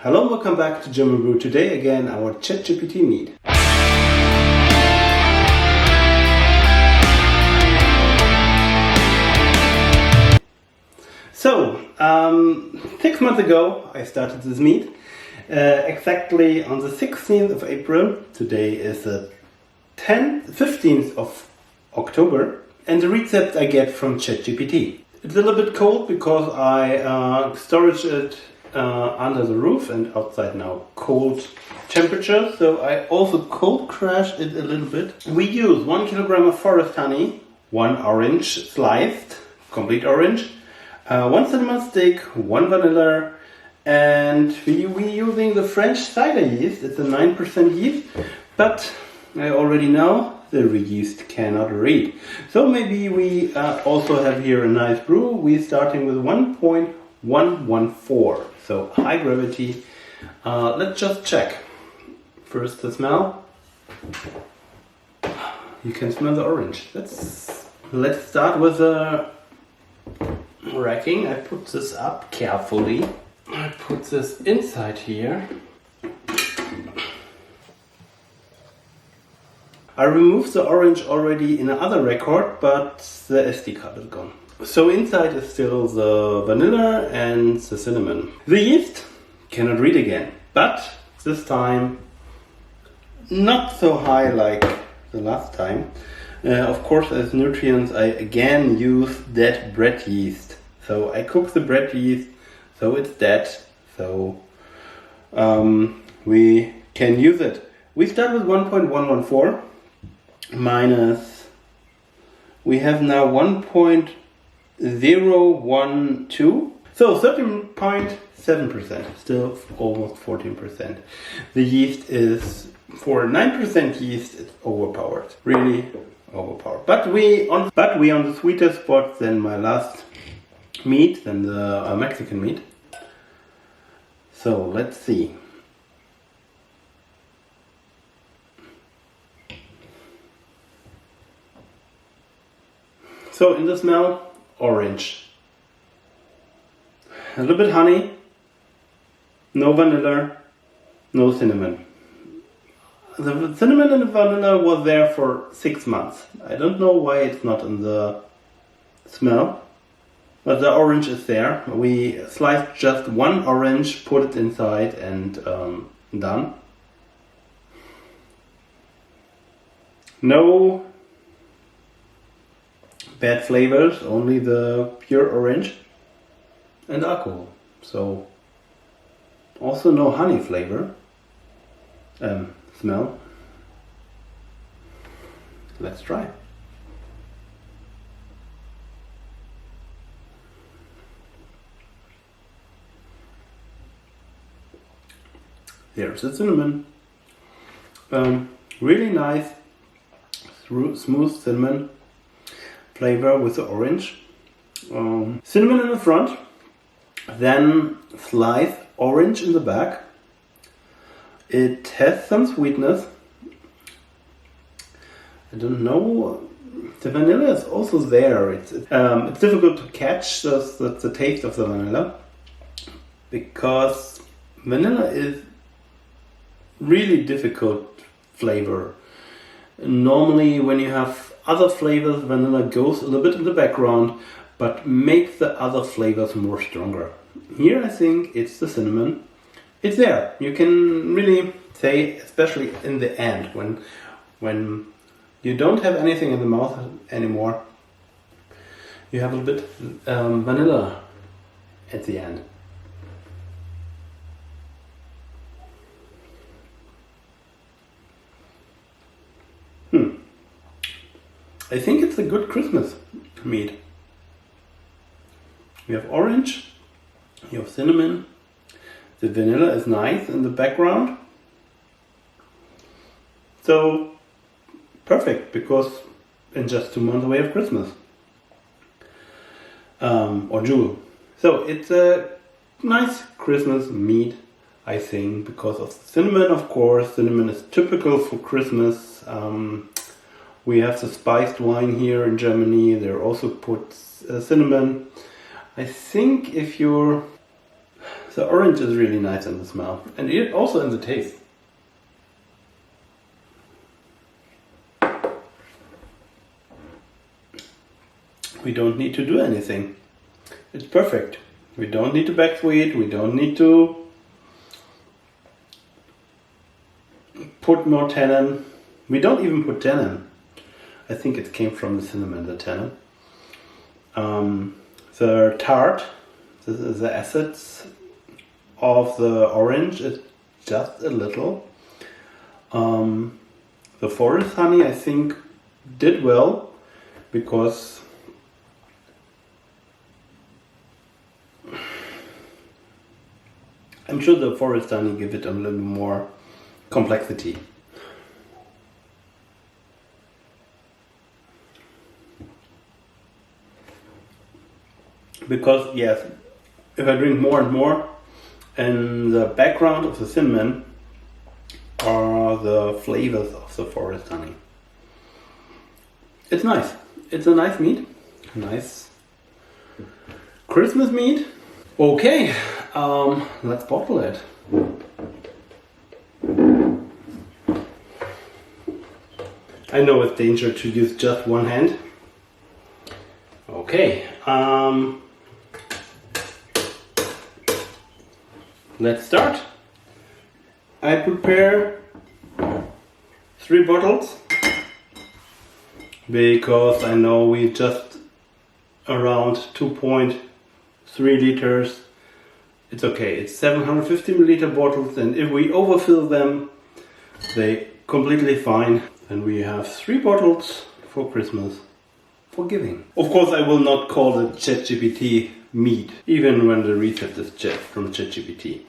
Hello and welcome back to German Brew. Today again our ChatGPT mead. So, 6 months ago I started this mead. Exactly on the 16th of April. Today is the 15th of October. And the recipe I get from ChatGPT. It's a little bit cold because I storage it under the roof and outside now cold temperature, so I also cold crash it a little bit. We use 1 kilogram of forest honey, 1 orange sliced, complete orange, 1 cinnamon stick, 1 vanilla, and we using the French cider yeast. It's a 9% yeast, but I already know the yeast cannot read. So maybe we also have here a nice brew. We're starting with 1.114. So high gravity. Let's just check. First the smell. You can smell the orange. Let's start with the racking. I put this up carefully. I put this inside here. I removed the orange already in another record, but the SD card is gone. So inside is still the vanilla and the cinnamon. The yeast cannot read again, but this time not so high like the last time. Of course, as nutrients I again use dead bread yeast. So I cook the bread yeast, so it's dead. So we can use it. We start with 1.114 minus. We have now 1.012, so 13.7%, still almost 14%. The yeast is, for 9% yeast, it's overpowered, really overpowered. But we on the sweeter spot than my last meat, than the Mexican meat. So let's see. So in the smell, orange. A little bit honey, no vanilla, no cinnamon. The cinnamon and the vanilla was there for 6 months. I don't know why it's not in the smell, but the orange is there. We sliced just 1 orange, put it inside and done. No bad flavors, only the pure orange and alcohol. So also no honey flavor, smell. Let's try. There's the cinnamon. Really nice, smooth cinnamon flavor with the orange. Cinnamon in the front, then sliced orange in the back. It has some sweetness. I don't know. The vanilla is also there. It's difficult to catch the taste of the vanilla, because vanilla is really difficult flavor. Normally when you have other flavors, vanilla goes a little bit in the background, but makes the other flavors more stronger. Here I think it's the cinnamon. It's there. You can really say, especially in the end, when you don't have anything in the mouth anymore, you have a little bit vanilla at the end. I think it's a good Christmas mead. You have orange, you have cinnamon, the vanilla is nice in the background. So perfect, because in just 2 months we have Christmas. Or June. So it's a nice Christmas mead, I think, because of cinnamon, of course. Cinnamon is typical for Christmas. We have the spiced wine here in Germany. They also put cinnamon. I think if you're The orange is really nice in the smell and also in the taste. We don't need to do anything. It's perfect. We don't need to back sweet. We don't need to put more tannin. We don't even put tannin. I think it came from the cinnamon, the tannin. The tart, the acids of the orange is just a little. The forest honey, I think, did well because I'm sure the forest honey give it a little more complexity. Because yes, if I drink more and more, in the background of the cinnamon are the flavors of the forest honey. It's nice. It's a nice mead. Nice Christmas mead. Okay, let's bottle it. I know it's dangerous to use just one hand. Okay, let's start. I prepare 3 bottles because I know we just around 2.3 liters. It's okay, it's 750 milliliter bottles, and if we overfill them, they completely fine. And we have 3 bottles for Christmas, for giving. Of course, I will not call it ChatGPT mead, even when the recipe is from ChatGPT.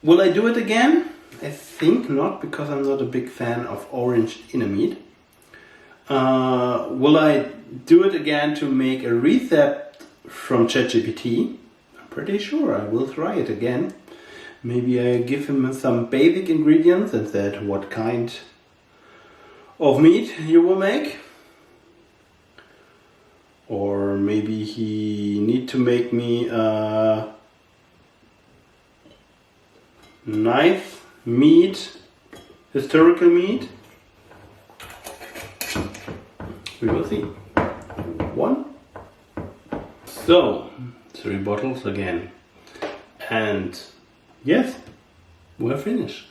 Will I do it again? I think not, because I'm not a big fan of orange in a mead. Will I do it again to make a recipe from ChatGPT? I'm pretty sure I will try it again. Maybe I give him some basic ingredients and said what kind of meat you will make. Or maybe he need to make me a nice meat, historical meat. We will see. 1. So, 3 bottles again. And yes, we're finished.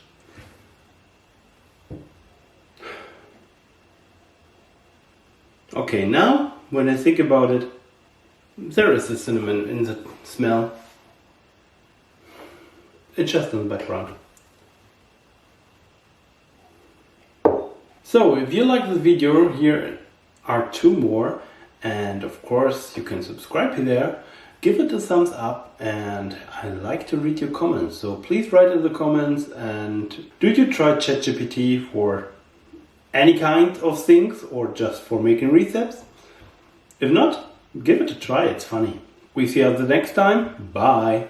Okay, now when I think about it, there is a cinnamon in the smell. It's just in the background. So if you like this video, here are 2 more, and of course you can subscribe here, give it a thumbs up, and I like to read your comments, so please write in the comments. And do you try ChatGPT for any kind of things or just for making recipes? If not, give it a try, it's funny. We see you the next time. Bye!